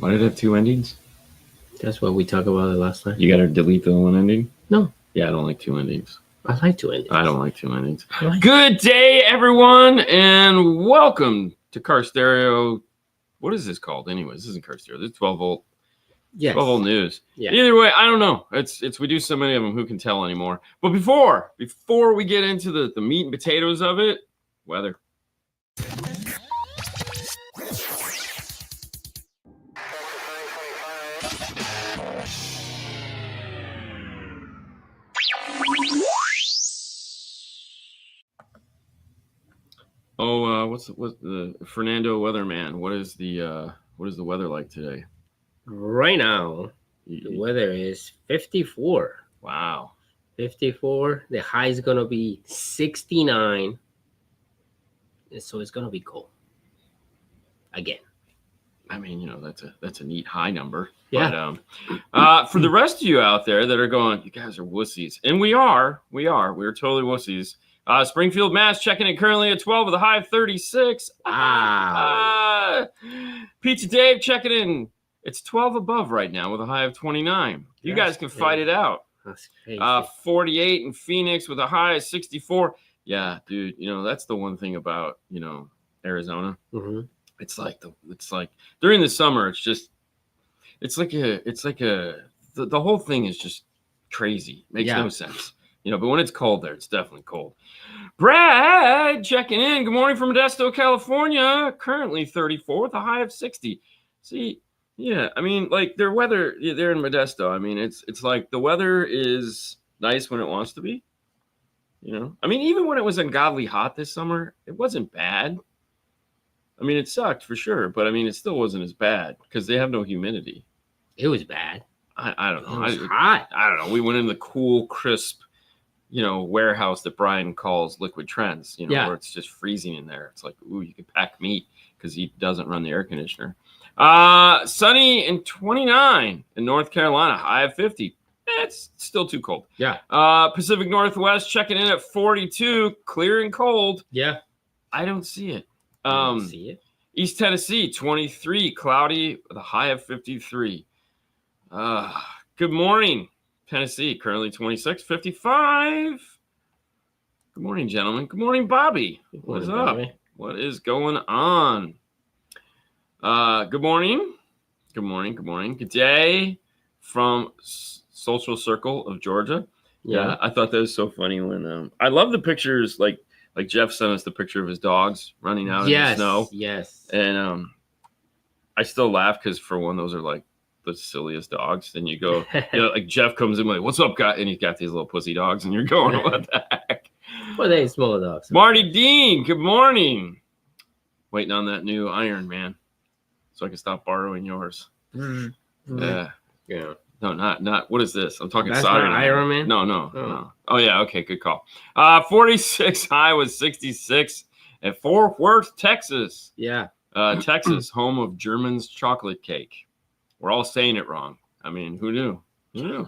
Why did it have two endings? That's what we talked about the last time. You got to delete the one ending? No. Yeah, I don't like two endings. I like two endings. I don't like two endings. Good day, everyone, and welcome to Car Stereo. What is this called? Anyways, this isn't Car Stereo. This is 12 volt. Yes. 12 volt news. Yeah. Either way, I don't know. It's we do so many of them. Who can tell anymore? But before we get into the meat and potatoes of it, weather. Oh, what's the Fernando weatherman? What is the weather like today? Right now, the weather is 54. Wow. 54. The high is gonna be 69. And so it's gonna be cold. Again. I mean, that's a neat high number. Yeah. But for the rest of you out there that are going, you guys are wussies, and we're totally wussies. Springfield, Mass, checking in currently at 12 with a high of 36. Pizza Dave checking in. It's 12 above right now with a high of 29. You guys can fight it out. That's crazy. 48 in Phoenix with a high of 64. Yeah, dude. That's the one thing about Arizona. Mm-hmm. It's like during the summer, the whole thing is just crazy. Makes no sense. But when it's cold there, it's definitely cold. Brad checking in. Good morning from Modesto, California. Currently 34 with a high of 60. See, yeah, I mean, like their weather, they're in Modesto. I mean, it's like the weather is nice when it wants to be. I mean, even when it was ungodly hot this summer, it wasn't bad. I mean, it sucked for sure, but I mean, it still wasn't as bad because they have no humidity. It was bad. I don't know. It was hot. I don't know. We went in the cool, crisp, warehouse that Brian calls Liquid Trends, where it's just freezing in there. It's like, ooh, you could pack meat because he doesn't run the air conditioner. Sunny and 29 in North Carolina, high of 50. It's still too cold. Yeah. Pacific Northwest checking in at 42, clear and cold. Yeah. I don't see it. See it. East Tennessee, 23, cloudy with a high of 53. Good morning, Tennessee, currently 26, 55. Good morning, gentlemen. Good morning, Bobby. What's up? Bobby. What is going on? Good morning. Good morning. Good morning. Good day from Social Circle of Georgia. Yeah, I thought that was so funny when I love the pictures like Jeff sent us the picture of his dogs running out in the snow. Yes. And I still laugh because for one, those are like the silliest dogs. Then you go, like Jeff comes in like, "What's up, guy?" And he's got these little pussy dogs, and you're going, "What the heck?" Well, they small dogs. Marty Dean, good morning. Waiting on that new iron, man, so I can stop borrowing yours. Mm-hmm. Yeah. No, not. What is this? I'm talking That's soldering. Not Iron Man? No. Oh, yeah. Okay, good call. 46 high was 66 at Fort Worth, Texas. Yeah. Texas, home of German's chocolate cake. We're all saying it wrong. I mean, who knew? Good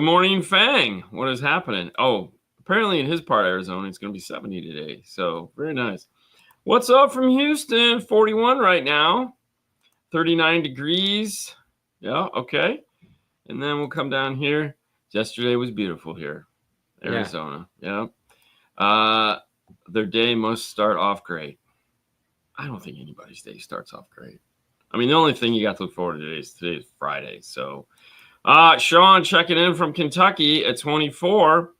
morning, Fang. What is happening? Oh, apparently in his part of Arizona, it's going to be 70 today. So, very nice. What's up from Houston? 41 right now. 39 degrees. Yeah, okay. And then we'll come down here. Yesterday was beautiful here. Arizona. Yeah. Their day must start off great. I don't think anybody's day starts off great. I mean, the only thing you got to look forward to today is Friday. So Sean checking in from Kentucky at 24.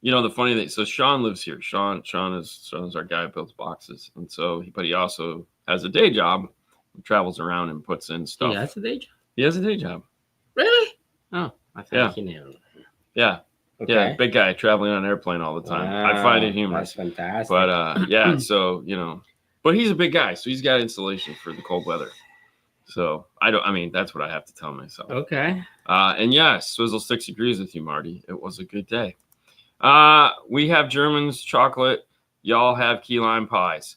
The funny thing, so Sean lives here. Sean is our guy who builds boxes. And so, but he also has a day job. Travels around and puts in stuff. He has a day job? He has a day job. Really? Oh, I thought he knew. Yeah. Okay. Yeah, big guy traveling on an airplane all the time. Wow, I find it humorous. That's fantastic. But, yeah, so, but he's a big guy, so he's got insulation for the cold weather. So, that's what I have to tell myself. Okay. And yes, Swizzle 6 agrees with you, Marty. It was a good day. We have German's chocolate. Y'all have key lime pies.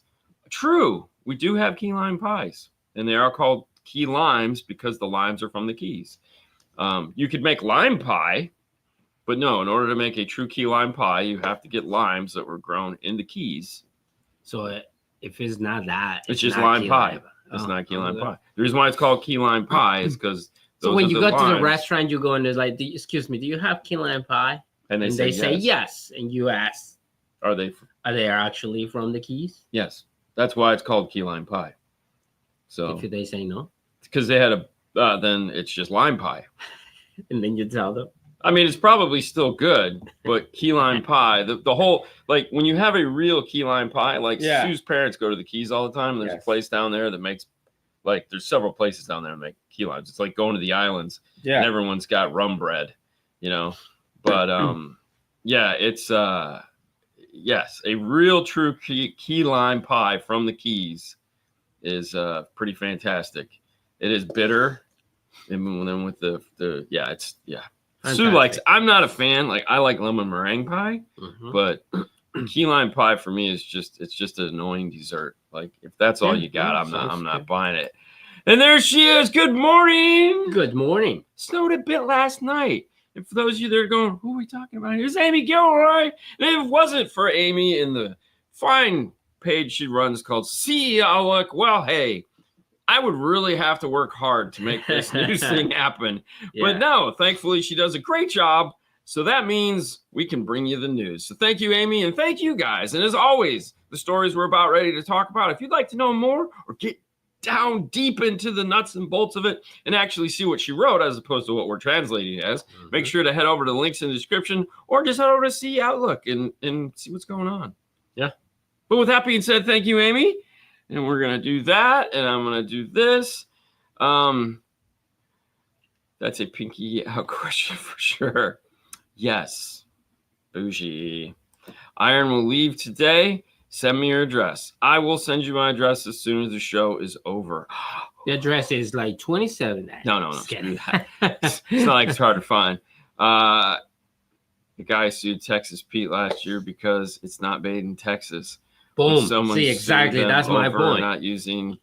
True. We do have key lime pies. And they are called key limes because the limes are from the keys. You could make lime pie, but no, in order to make a true key lime pie, you have to get limes that were grown in the keys. So If it's not that, It's just not lime key pie. lime. It's Oh, not key lime okay. pie. The reason why it's called key lime pie is because So when you go to the limes, restaurant, you go and there's like, excuse me, do you have key lime pie? and they They say yes. yes, and you ask, Are they actually from the Keys? Yes. That's why it's called key lime pie. So If they say no, because they had a then it's just lime pie. and then you tell them. I mean, it's probably still good, but key lime pie, the whole, like when you have a real key lime pie, like Sue's parents go to the Keys all the time. There's a place down there that makes, like, there's several places down there that make key limes. It's like going to the islands, and everyone's got rum bread, you know. But yeah, it's yes, a real true key lime pie from the Keys is pretty fantastic. It is bitter, and then with the yeah, it's Fantastic. Sue likes. I'm not a fan. Like, I like lemon meringue pie, but key lime pie for me is just an annoying dessert. Like, if that's all you got, I'm not buying it. And there she is. Good morning. Good morning. Snowed a bit last night. And for those of you that are going, who are we talking about? Here's Amy Gilroy. And if it wasn't for Amy in the fine page she runs called See Outlook, well, hey, I would really have to work hard to make this news thing happen. But no, thankfully, she does a great job. So that means we can bring you the news. So thank you, Amy, and thank you guys. And as always, the stories we're about ready to talk about, if you'd like to know more or get down deep into the nuts and bolts of it and actually see what she wrote as opposed to what we're translating as, make sure to head over to the links in the description or just head over to See Outlook and see what's going on. Yeah. But with that being said, thank you, Amy. And we're going to do that, and I'm going to do this. That's a pinky out question for sure. Yes. Bougie. Iron will leave today. Send me your address. I will send you my address as soon as the show is over. The address is like 27. No. It's not like it's hard to find. The guy sued Texas Pete last year because it's not made in Texas. Boom. See, exactly. That's my point. Not using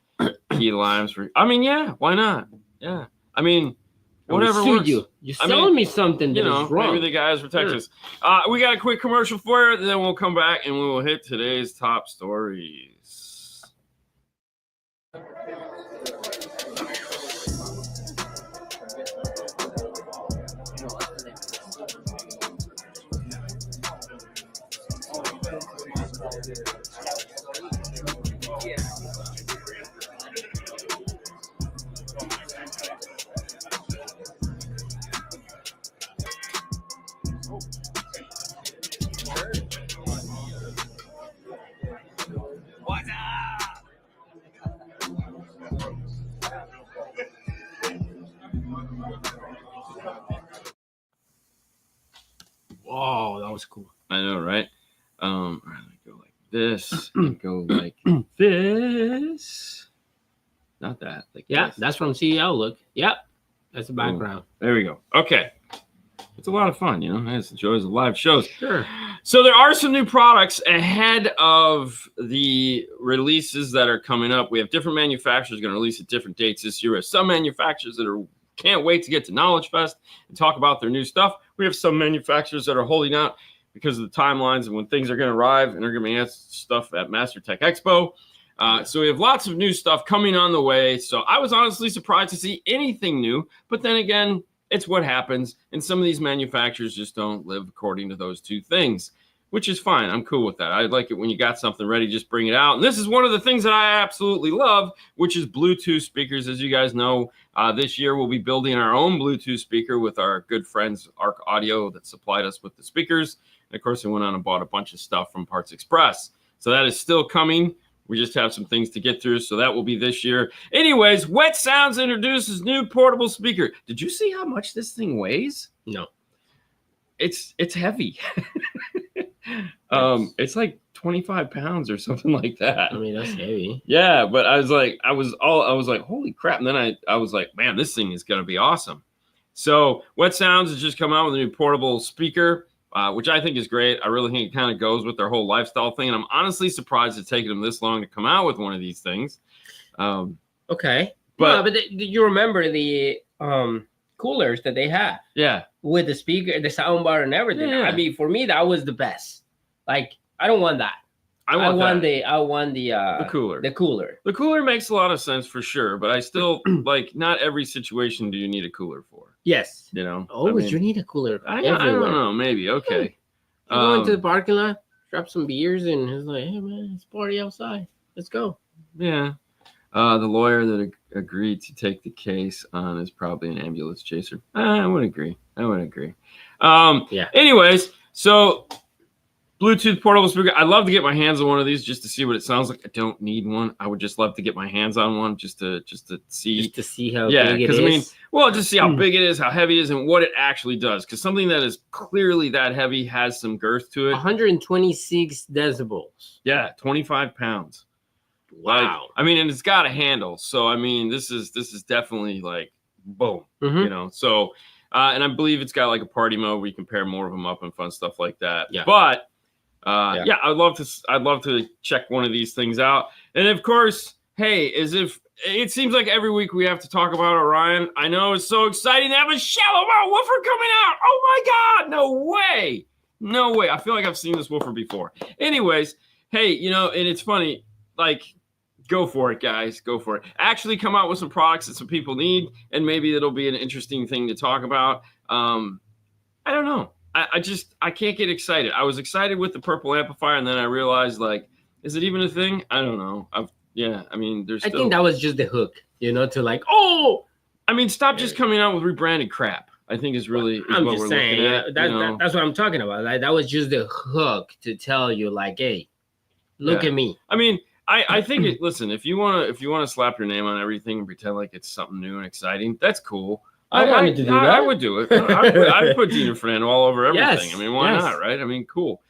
key limes for. I mean, yeah. Why not? Yeah. I mean, whatever works. You're selling me something that is wrong. Maybe the guys from Texas. We got a quick commercial for it, then we'll come back and we will hit today's top stories. Whoa, that was cool. I know, right? All right, let me go like this. Go like this. Not that. Like this. That's from See Outlook. Yep, that's the background. Ooh, there we go. Okay. It's a lot of fun, you know. It's the joys of live shows. Sure. So there are some new products ahead of the releases that are coming up. We have different manufacturers going to release at different dates this year. We have some manufacturers that can't wait to get to Knowledge Fest and talk about their new stuff. We have some manufacturers that are holding out because of the timelines and when things are going to arrive, and they're going to be asking stuff at Master Tech Expo. So we have lots of new stuff coming on the way. So I was honestly surprised to see anything new, but then again, it's what happens. And some of these manufacturers just don't live according to those two things, which is fine. I'm cool with that. I like it when you got something ready, just bring it out. And this is one of the things that I absolutely love, which is Bluetooth speakers. As you guys know, this year we'll be building our own Bluetooth speaker with our good friends, Arc Audio, that supplied us with the speakers. And of course, we went on and bought a bunch of stuff from Parts Express. So that is still coming. We just have some things to get through, so that will be this year. Anyways, Wet Sounds introduces new portable speaker. Did you see how much this thing weighs? No. It's heavy. It's like 25 pounds or something like that. I mean, that's heavy. Yeah, but I was like, holy crap. And then I was like, man, this thing is going to be awesome. So Wet Sounds has just come out with a new portable speaker, which I think is great. I really think it kind of goes with their whole lifestyle thing. And I'm honestly surprised it's taken them this long to come out with one of these things. Okay. But you remember the coolers that they have? Yeah. With the speaker, the sound bar and everything. Yeah. I mean, for me, that was the best. Like, I don't want that. I want that. the cooler. The cooler. The cooler makes a lot of sense for sure, but I still like not every situation do you need a cooler for. Yes. You know, Always you need a cooler I everywhere. don't know. Maybe okay. You go into the parking lot, grab some beers, and it's like, hey man, it's party outside. Let's go. Yeah. The lawyer that agreed to take the case on is probably an ambulance chaser. I would agree. Yeah. Anyways, so Bluetooth portable speaker. I'd love to get my hands on one of these just to see what it sounds like. I don't need one. I would just love to get my hands on one just to see. Just to see how big it is. I mean, well, just see how big it is, how heavy it is, and what it actually does. Because something that is clearly that heavy has some girth to it. 126 decibels. Yeah, 25 pounds. Wow. Like, I mean, and it's got a handle. So I mean, this is definitely like boom. You know. So and I believe it's got like a party mode where you can pair more of them up and fun stuff like that. Yeah. But yeah, I'd love to check one of these things out. And of course, hey, as if it seems like every week we have to talk about Orion. I know it's so exciting to have a shallow mount woofer coming out. Oh my God, no way. I feel like I've seen this woofer before. Anyways, hey, you know, and it's funny, like, go for it, guys. Go for it. Actually come out with some products that some people need, and maybe it'll be an interesting thing to talk about. I don't know. I can't get excited. I was excited with the purple amplifier, and then I realized, like, is it even a thing? I don't know. I mean, I think that was just the hook, you know, to like, oh. I mean, stop just coming out with rebranded crap. I think is really I'm what just we're saying. looking at. That's what I'm talking about. Like, that was just the hook to tell you, like, hey, look at me. I mean, I think listen, if you wanna slap your name on everything and pretend like it's something new and exciting, that's cool. I wanted to do that. I would do it. I'd put Dean and Fernando all over everything. Yes, I mean, why not, right? I mean, cool.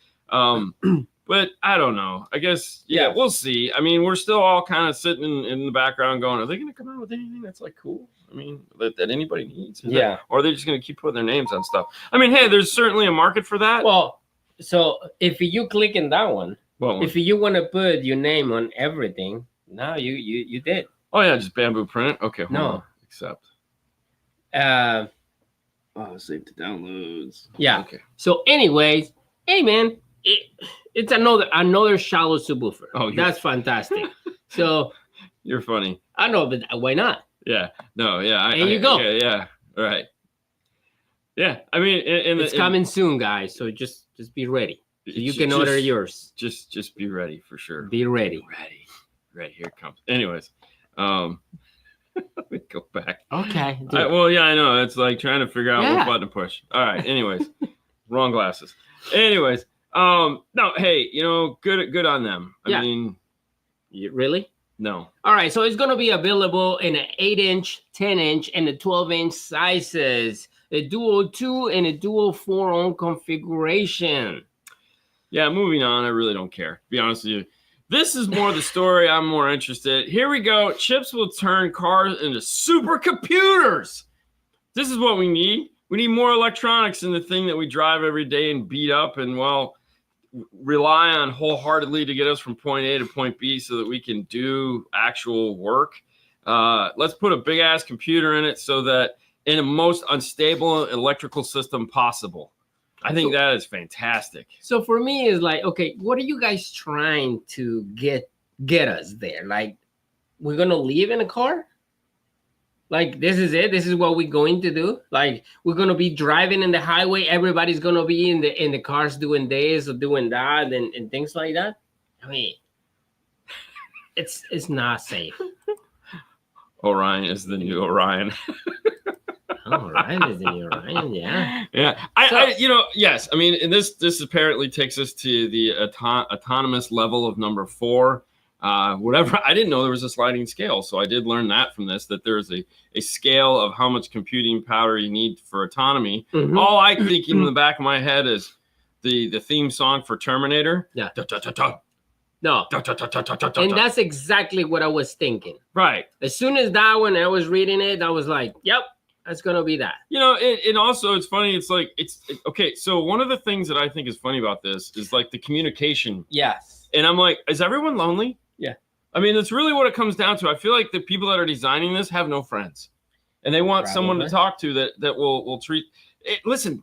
But I don't know. I guess, we'll see. I mean, we're still all kind of sitting in the background going, are they going to come out with anything that's like cool? I mean, that anybody needs? Or are they just going to keep putting their names on stuff? I mean, hey, there's certainly a market for that. Well, so if you click in that one, if you want to put your name on everything, now you did. Oh, yeah, just bamboo print? Okay, hold on. Accept. Save to downloads. Yeah. Okay. So anyways, hey, man, it's another shallow subwoofer. Oh, that's fantastic. So you're funny. I know, but why not? Yeah. No. Yeah. There you go. Okay, yeah. All right. Yeah. I mean, it's coming soon, guys. So just be ready. So you can order yours. Just be ready for sure. Be ready. Right, here it comes. Anyways, let me go back. Okay. Well, yeah, I know. It's like trying to figure out what button to push. All right. Anyways, wrong glasses. Anyways, no, hey, you know, good on them. I mean, really? No. All right. So it's going to be available in an 8-inch, 10-inch, and a 12-inch sizes. A dual 2 and a dual 4 ohm configuration. Yeah, moving on. I really don't care, to be honest with you. This is more the story I'm more interested in. Here we go. Chips will turn cars into supercomputers. This is what we need. We need more electronics in the thing that we drive every day and beat up and, well, rely on wholeheartedly to get us from point A to point B so that we can do actual work. Let's put a big-ass computer in it so that in the most unstable electrical system possible. I think that is fantastic. So for me, it's like, okay, what are you guys trying to get us there? Like, we're gonna live in a car? Like, this is it? This is what we're going to do? Like, we're gonna be driving in the highway, everybody's gonna be in the cars doing this or doing that and things like that? I mean, it's not safe. Orion is the new Orion. Orion is the new Orion, yeah. Yeah. I you know, yes. I mean, and this apparently takes us to the autonomous level of number 4. Whatever. I didn't know there was a sliding scale, so I did learn that from this, that there's a scale of how much computing power you need for autonomy. Mm-hmm. All I think in the back of my head is the theme song for Terminator. Yeah. Da, da, da, da. No. Da, da, da, da, da, da, and da. that's exactly what I was thinking. Right. As soon as that one, I was reading it, I was like, yep, that's going to be that. You know, and also it's funny. It's like, okay. So one of the things that I think is funny about this is like the communication. Yes. And I'm like, is everyone lonely? Yeah. I mean, that's really what it comes down to. I feel like the people that are designing this have no friends, and they want someone to talk to that will treat it. Listen,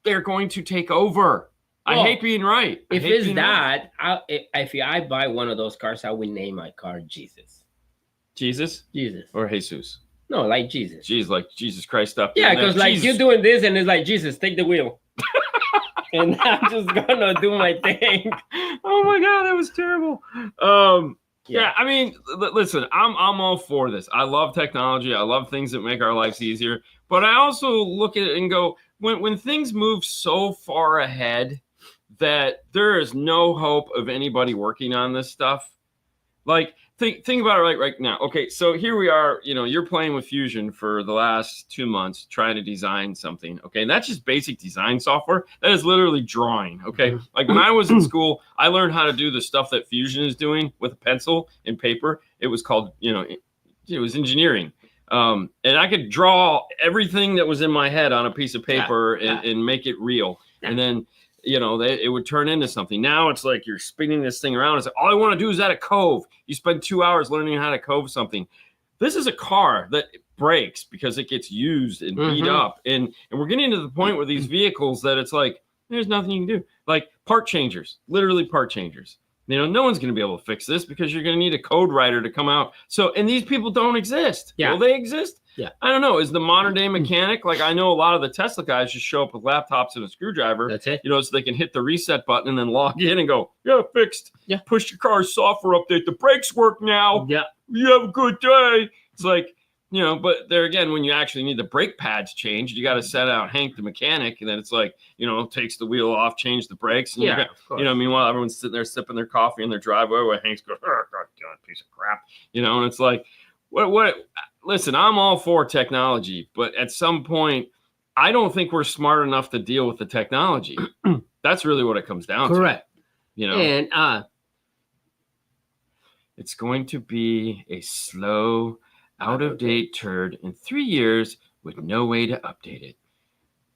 they're going to take over. I Well, hate being right. I if hate it's being right. that, if I buy one of those cars, I will name my car Jesus. Jesus Jesus. or Jesus. No, like Jesus. Jeez, like Jesus Christ up Yeah, in there. because like Jesus. you're doing this and it's like Jesus, take the wheel. And I'm just gonna do my thing. Oh my God, that was terrible. Yeah, I mean, listen, I'm all for this. I love technology. I love things that make our lives easier. But I also look at it and go, when things move so far ahead that there is no hope of anybody working on this stuff. Like, think about it right now. Okay, so here we are. You're playing with Fusion for the last 2 months, trying to design something. Okay, and that's just basic design software. That is literally drawing. Okay, like when I was in school, I learned how to do the stuff that Fusion is doing with a pencil and paper. It was called, it was engineering. And I could draw everything that was in my head on a piece of paper and make it real. And then it would turn into something. Now it's like you're spinning this thing around. It's like, all I want to do is add a cove. You spend 2 hours learning how to cove something. This is a car that breaks because it gets used and beat up. And we're getting to the point where these vehicles that it's like, there's nothing you can do. Like part changers, literally part changers. No one's going to be able to fix this because you're going to need a code writer to come out. So, and these people don't exist. Yeah. Will they exist? Yeah. I don't know. Is the modern day mechanic, like I know a lot of the Tesla guys just show up with laptops and a screwdriver. That's it. So they can hit the reset button and then log in and go, yeah, fixed. Yeah. Push your car's software update. The brakes work now. Yeah. You have a good day. It's like, but there again, when you actually need the brake pads changed, you got to set out Hank the mechanic, and then it's like, takes the wheel off, change the brakes. And meanwhile, everyone's sitting there sipping their coffee in their driveway while Hank's going, oh, God, piece of crap. And it's like, what? Listen, I'm all for technology, but at some point, I don't think we're smart enough to deal with the technology. That's really what it comes down to. Correct. And it's going to be a slow, out-of-date turd in 3 years with no way to update it.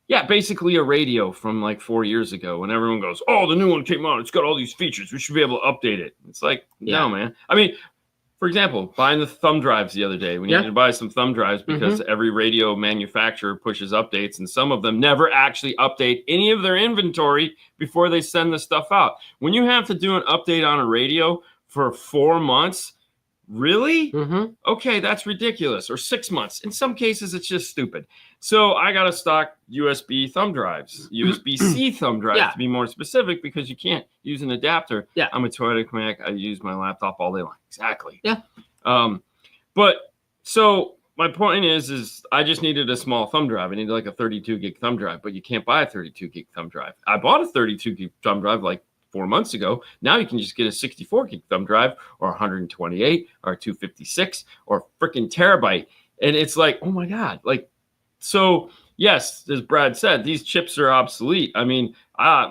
Yeah, basically a radio from like 4 years ago when everyone goes, oh, the new one came out. It's got all these features. We should be able to update it. It's like, no, man. I mean, for example, buying the thumb drives the other day. We needed to buy some thumb drives because every radio manufacturer pushes updates, and some of them never actually update any of their inventory before they send the stuff out. When you have to do an update on a radio for 4 months, really? Okay, that's ridiculous. Or 6 months. In some cases, it's just stupid. So I got to stock USB thumb drives, USB-C thumb drives to be more specific, because you can't use an adapter. Yeah. I'm a Toyota mechanic. I use my laptop all day long. Exactly. Yeah. But so my point is I just needed a small thumb drive. I needed like a 32 gig thumb drive, but you can't buy a 32 gig thumb drive. I bought a 32 gig thumb drive like 4 months ago. Now you can just get a 64 gig thumb drive or 128 or 256 or freaking terabyte. And it's like, oh my God. Like, so yes, as Brad said, these chips are obsolete. I mean,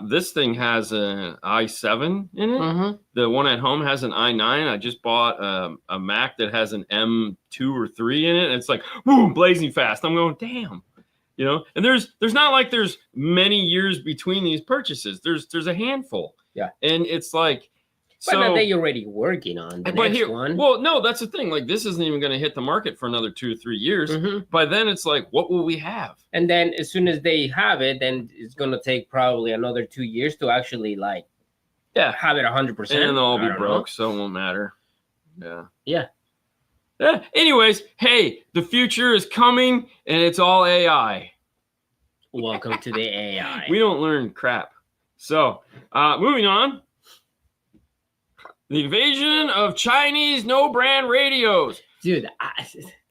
this thing has an i7 in it. The one at home has an i9. I just bought a Mac that has an M2 or 3 in it. And it's like, boom, blazing fast. I'm going, damn. And there's not like there's many years between these purchases. There's a handful. Yeah. And it's like, but they're already working on the next one. Well, no, that's the thing. Like, this isn't even going to hit the market for another 2 or 3 years. By then, it's like, what will we have? And then as soon as they have it, then it's going to take probably another 2 years to actually have it 100%. And they'll all be broke, so it won't matter. Yeah. Anyways, hey, the future is coming, and it's all AI. Welcome to the AI. We don't learn crap. So, moving on. The invasion of Chinese no-brand radios. Dude,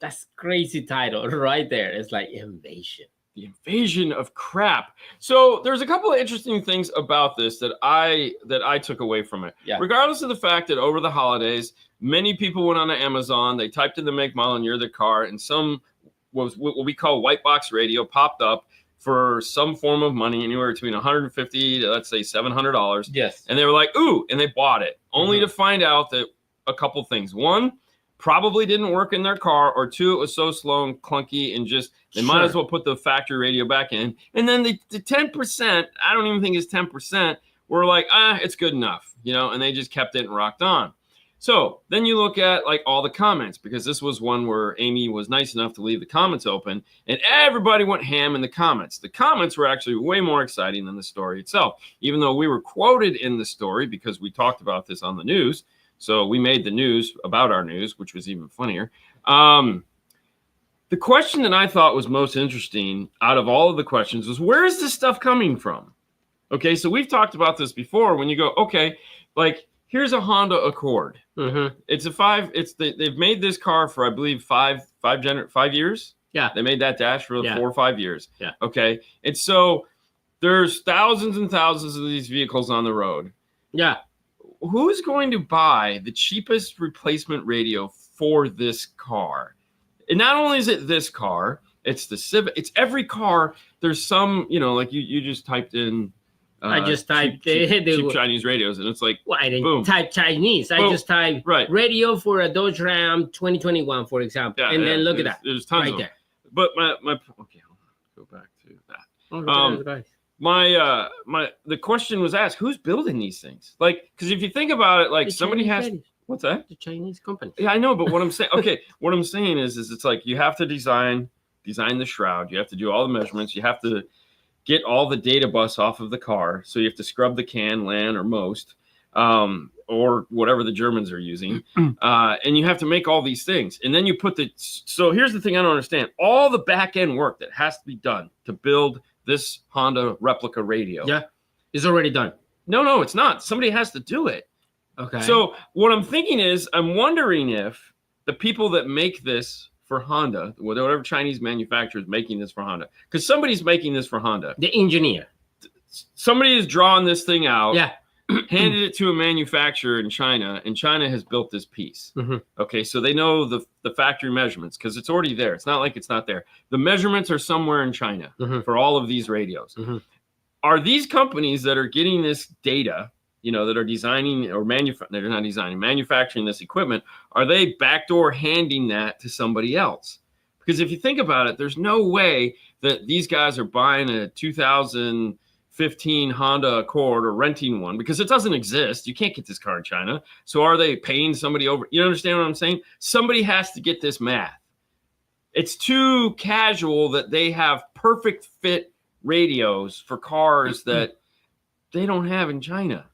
that's crazy title right there. It's like invasion. The invasion of crap. So there's a couple of interesting things about this that I took away from it. Yeah. Regardless of the fact that over the holidays, many people went on to Amazon, they typed in the make, model, and year of the car, and some what we call white box radio popped up for some form of money, anywhere between $150 to, let's say, $700. Yes. And they were like, ooh, and they bought it, only to find out that a couple things. One, probably didn't work in their car, or two, it was so slow and clunky and just, they might as well put the factory radio back in. And then the 10%, I don't even think it's 10%, were like, it's good enough, and they just kept it and rocked on. So then you look at like all the comments, because this was one where Amy was nice enough to leave the comments open, and everybody went ham in the comments. The comments were actually way more exciting than the story itself, even though we were quoted in the story because we talked about this on the news. So we made the news about our news, which was even funnier. The question that I thought was most interesting out of all of the questions was, where is this stuff coming from? Okay, so we've talked about this before. When you go, okay, like here's a Honda Accord. Mm-hmm. They've made this car for, I believe, 5 years. Yeah, they made that dash for 4 or 5 years. Yeah. Okay, and so there's thousands and thousands of these vehicles on the road. Yeah. Who's going to buy the cheapest replacement radio for this car? And not only is it this car, it's the Civic. It's every car. There's some, like you just typed in. I just typed cheap Chinese radios, and it's like, well, I didn't boom. type Chinese. I just typed radio for a Dodge Ram 2021, for example, and then look at that. There's tons right there. But my okay, I'll go back to that. The question was asked, who's building these things? Like, because if you think about it, like somebody has. What's that? The Chinese company. Yeah, I know, but what I'm saying, what I'm saying is it's like you have to design the shroud. You have to do all the measurements. You have to get all the data bus off of the car. So you have to scrub the can, LAN, or most, or whatever the Germans are using. And you have to make all these things. And then you put so here's the thing I don't understand. All the back end work that has to be done to build this Honda replica radio. Yeah, it's already done. No, it's not. Somebody has to do it. Okay. So what I'm thinking is, I'm wondering if the people that make this for Honda, whatever Chinese manufacturer is making this for Honda, because somebody's making this for Honda. The engineer. Somebody is drawing this thing out, yeah, handed it to a manufacturer in China, and China has built this piece. Mm-hmm. Okay, so they know the factory measurements because it's already there. It's not like it's not there. The measurements are somewhere in China for all of these radios. Are these companies that are getting this data, that are designing or manufacturing this equipment, are they backdoor handing that to somebody else? Because if you think about it, there's no way that these guys are buying a 2015 Honda Accord or renting one, because it doesn't exist. You can't get this car in China. So are they paying somebody over? You understand what I'm saying? Somebody has to get this math. It's too casual that they have perfect fit radios for cars that they don't have in China.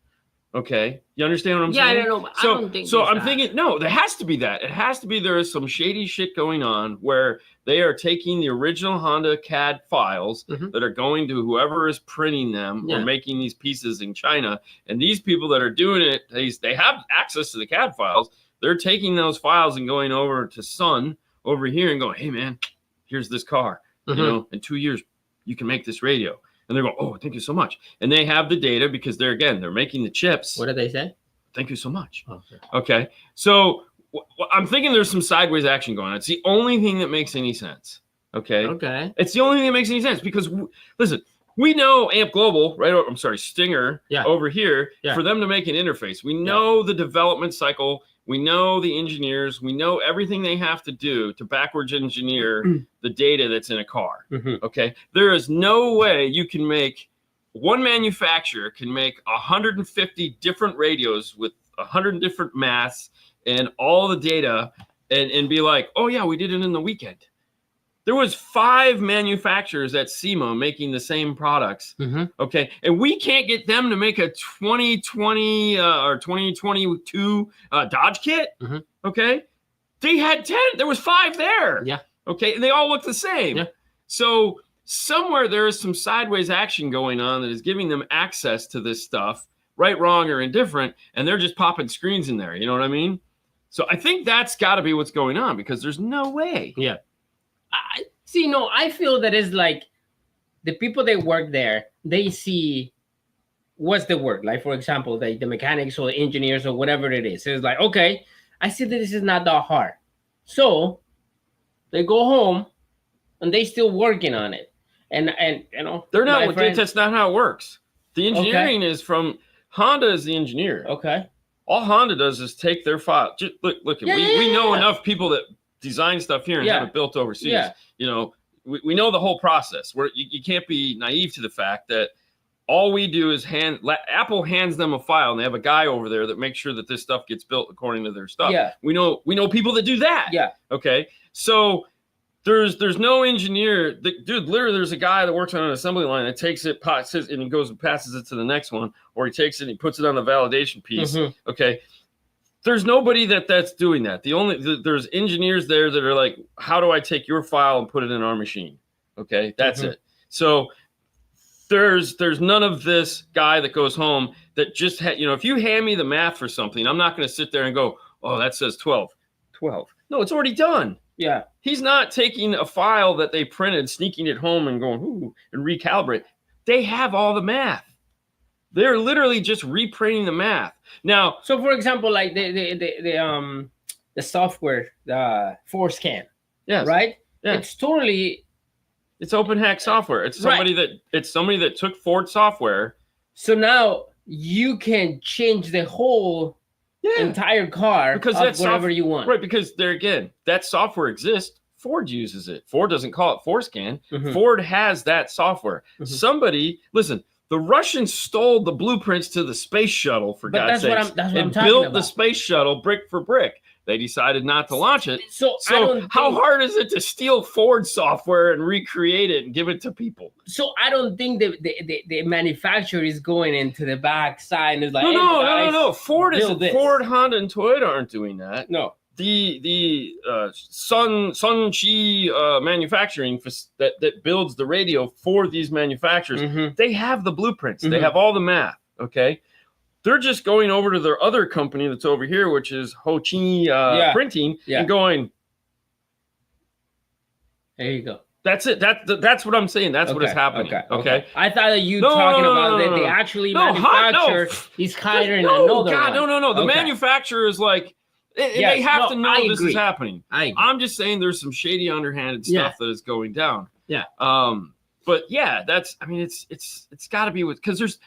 Okay, you understand what I'm saying? Yeah, I don't know. I don't think so. I'm thinking, no, there has to be that. It has to be there is some shady shit going on where they are taking the original Honda CAD files that are going to whoever is printing them or making these pieces in China, and these people that are doing it, they have access to the CAD files. They're taking those files and going over to Sun over here and going, hey man, here's this car. In 2 years you can make this radio. And they go, oh, thank you so much. And they have the data because they're making the chips. What did they say? Thank you so much. Okay. So I'm thinking there's some sideways action going on. It's the only thing that makes any sense. Okay. It's the only thing that makes any sense because, listen, we know Amp Global, right? I'm sorry, Stinger over here, for them to make an interface. We know the development cycle. We know the engineers. We know everything they have to do to backwards engineer the data that's in a car. Okay. There is no way you can one manufacturer can make 150 different radios with 100 different maths and all the data and be like, oh yeah, we did it in the weekend. There was 5 manufacturers at SEMA making the same products. Okay. And we can't get them to make a 2020 or 2022 Dodge kit. Okay. They had 10. There was 5 there. Yeah. Okay. And they all look the same. Yeah. So somewhere there is some sideways action going on that is giving them access to this stuff, right, wrong, or indifferent. And they're just popping screens in there. You know what I mean? So I think that's got to be what's going on because there's no way. Yeah. I feel that it's like the people that work there, they see what's the work. Like, for example, the mechanics or the engineers or whatever it is. So it's like, okay, I see that this is not that hard. So they go home and they still working on it. And they're not. That's not how it works. The engineering is from Honda is the engineer. Okay. All Honda does is take their file. Just look. We know enough people that design stuff here and have it built overseas. We know the whole process. Where you can't be naive to the fact that all we do is Apple hands them a file, and they have a guy over there that makes sure that this stuff gets built according to their stuff. Yeah. We know people that do that. Yeah. Okay. So there's no engineer. Dude, literally, there's a guy that works on an assembly line that takes it, and he goes and passes it to the next one, or he takes it and he puts it on the validation piece. Okay. There's nobody that's doing that. There's engineers there that are like, how do I take your file and put it in our machine? Okay. That's it. So there's none of this guy that goes home that just if you hand me the math for something, I'm not going to sit there and go, oh, that says 12. No, it's already done. Yeah. He's not taking a file that they printed, sneaking it home and going, ooh, and recalibrate. They have all the math. They're literally just reprinting the math. Now, so for example, like the software, the ForceScan. Yes. Right? Yeah. It's open hack software. It's somebody that took Ford software. So now you can change the whole entire car because that's whatever you want. Right, because that software exists. Ford uses it. Ford doesn't call it ForceScan. Ford has that software. Somebody, listen, the Russians stole the blueprints to the space shuttle, for God's sake, and built the space shuttle brick for brick. They decided not to launch it. So how hard is it to steal Ford software and recreate it and give it to people? So I don't think the manufacturer is going into the back side and is like, no. Ford, Honda, and Toyota aren't doing that. No. The Sun-Chi manufacturing that builds the radio for these manufacturers, they have the blueprints. They have all the math. Okay. They're just going over to their other company that's over here, which is Ho-Chi Printing, and going, there you go. That's it. That's what I'm saying. That's what is happening. Okay. I thought that you talking about that they actually manufacture these kind of another one. No. The manufacturer is like, they have to know this is happening. I'm just saying there's some shady, underhanded stuff that is going down. Yeah. But yeah, it's got to be because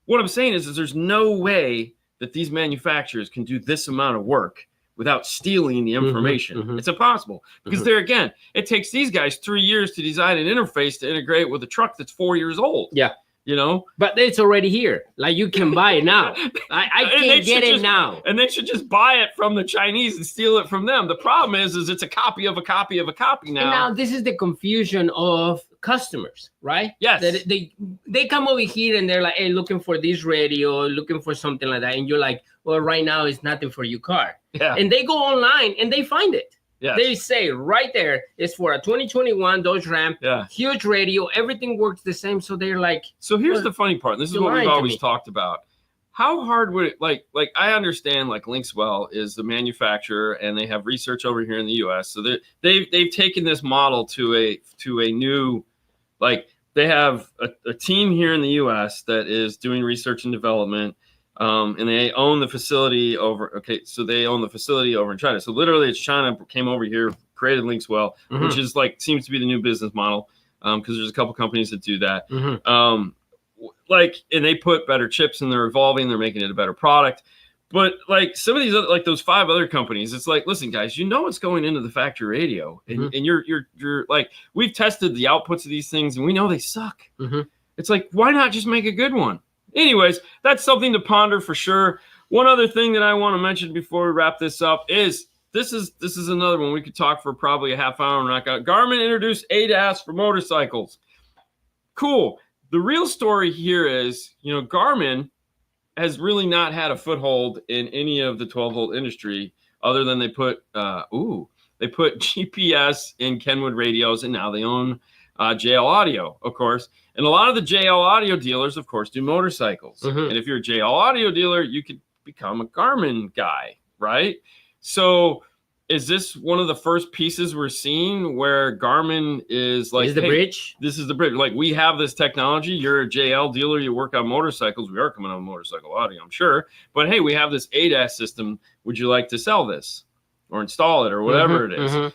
what I'm saying is there's no way that these manufacturers can do this amount of work without stealing the information. It's impossible because it takes these guys 3 years to design an interface to integrate with a truck that's 4 years old. Yeah. But it's already here. Like you can buy it now. I can get it now. And they should just buy it from the Chinese and steal it from them. The problem is it's a copy of a copy of a copy now. And now this is the confusion of customers, right? Yes. They come over here and they're like, hey, looking for this radio, looking for something like that. And you're like, well, right now it's nothing for your car. Yeah. And they go online and they find it. Yes. They say right there, it's for a 2021 Dodge Ram, huge radio, everything works the same. So they're like, so here's the funny part. This is what we've always talked about. How hard would it like I understand like Linkswell is the manufacturer and they have research over here in the US. So they've taken this model to a new, like they have a team here in the US that is doing research and development. And they own the facility so they own the facility over in China. So literally it's China came over here, created Linkswell, which is seems to be the new business model. Because there's a couple companies that do that. And they put better chips and they're evolving, they're making it a better product. But some of these other, those 5 other companies, it's like, listen, guys, it's going into the factory radio. And, and you're like, we've tested the outputs of these things and we know they suck. It's like, why not just make a good one? Anyways, that's something to ponder for sure. One other thing that I want to mention before we wrap this up is this is another one we could talk for probably a half hour and knock out. Garmin introduced ADAS for motorcycles. Cool. The real story here is, Garmin has really not had a foothold in any of the 12-volt industry other than they put GPS in Kenwood radios, and now they own JL Audio, of course. And a lot of the JL Audio dealers, of course, do motorcycles. And if you're a JL Audio dealer, you could become a Garmin guy, right? So is this one of the first pieces we're seeing where Garmin is like, the bridge? This is the bridge. Like, we have this technology. You're a JL dealer. You work on motorcycles. We are coming on motorcycle audio, I'm sure. But, hey, we have this ADAS system. Would you like to sell this or install it or whatever it is?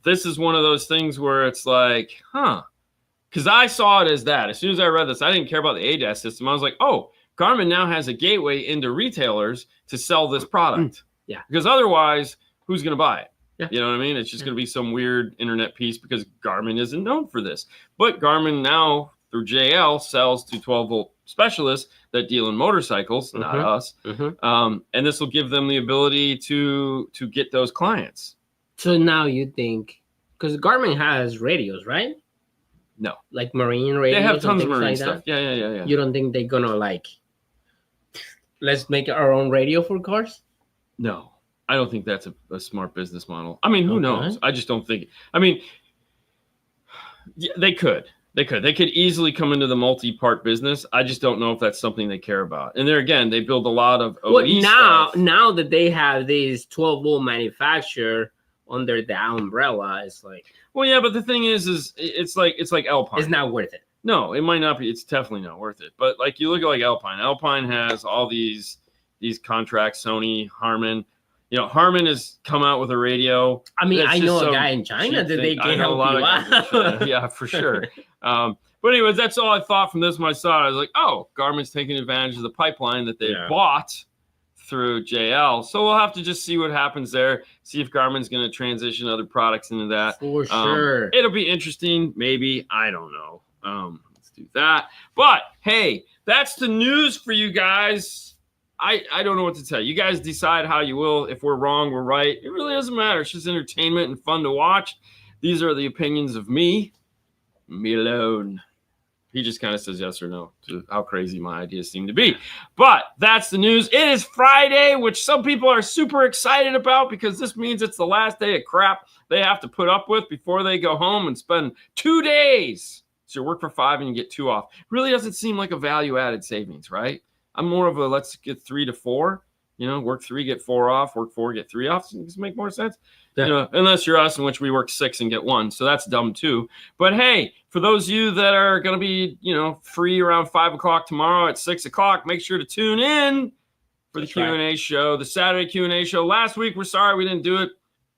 This is one of those things where it's like, because I saw it as that. As soon as I read this, I didn't care about the ADAS system. I was like, oh, Garmin now has a gateway into retailers to sell this product. Yeah. Because otherwise, who's going to buy it? Yeah. You know what I mean? It's just going to be some weird internet piece because Garmin isn't known for this. But Garmin now, through JL sells to 12-volt specialists that deal in motorcycles, not us. And this will give them the ability to get those clients. So now you think, because Garmin has radios, right? No. Like marine radios. They have tons of and things marine like stuff. that? Yeah. You don't think they're gonna like, let's make our own radio for cars? No, I don't think that's a smart business model. I mean, who knows? I just don't think. I mean, yeah, they could easily come into the multi-part business. I just don't know if that's something they care about. And there again, they build a lot of OE stuff. Now that they have these 12-volt manufacturer under the umbrella, it's like, well, yeah, but the thing is it's like Alpine. It's not worth it. No, it might not be. It's definitely not worth it. But like you look at like Alpine. Alpine has all these contracts. Sony, Harman. You know, Harman has come out with a radio. I mean, I know a guy in China that they can help you out. Yeah, for sure. But anyways, that's all I thought from this when I saw it. I was like, oh, Garmin's taking advantage of the pipeline that they bought through JL. So we'll have to just see what happens there. See if Garmin's going to transition other products into that. For sure. It'll be interesting. Maybe. I don't know. Let's do that. But hey, that's the news for you guys. I don't know what to tell you. You guys decide how you will. If we're wrong, we're right. It really doesn't matter. It's just entertainment and fun to watch. These are the opinions of me alone. He just kind of says yes or no to how crazy my ideas seem to be. But that's the news. It is Friday, which some people are super excited about because this means it's the last day of crap they have to put up with before they go home and spend 2 days. So you work for 5 and you get 2 off. Really doesn't seem like a value-added savings, right? I'm more of a let's get 3 to 4. You know, work 3, get 4 off. Work 4, get 3 off. Does it make more sense? Yeah. You know, unless you're us, in which we work 6 and get 1. So that's dumb too. But hey, for those of you that are going to be, you know, free around 5 o'clock tomorrow at 6 o'clock, make sure to tune in for the Q&A show, the Saturday Q&A show. Last week, we're sorry we didn't do it.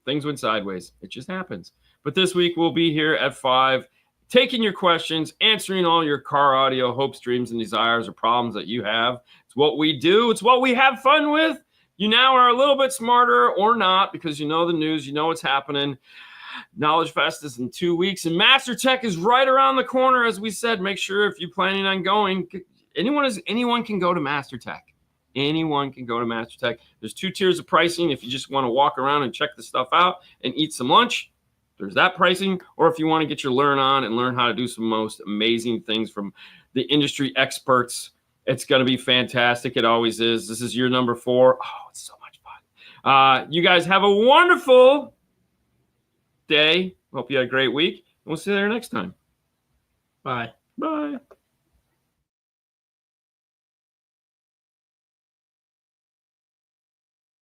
Things went sideways. It just happens. But this week, we'll be here at 5. Taking your questions, answering all your car audio hopes, dreams, and desires or problems that you have. It's what we do. It's what we have fun with. You now are a little bit smarter or not because you know the news. You know what's happening. Knowledge Fest is in 2 weeks, and Master Tech is right around the corner. As we said, make sure if you're planning on going, anyone can go to Master Tech. Anyone can go to Master Tech. There's 2 tiers of pricing. If you just want to walk around and check the stuff out and eat some lunch, there's that pricing. Or if you want to get your learn on and learn how to do some most amazing things from the industry experts, it's going to be fantastic. It always is. This is year number 4. Oh, it's so much fun. You guys have a wonderful day. Hope you had a great week. We'll see you there next time. Bye. Bye.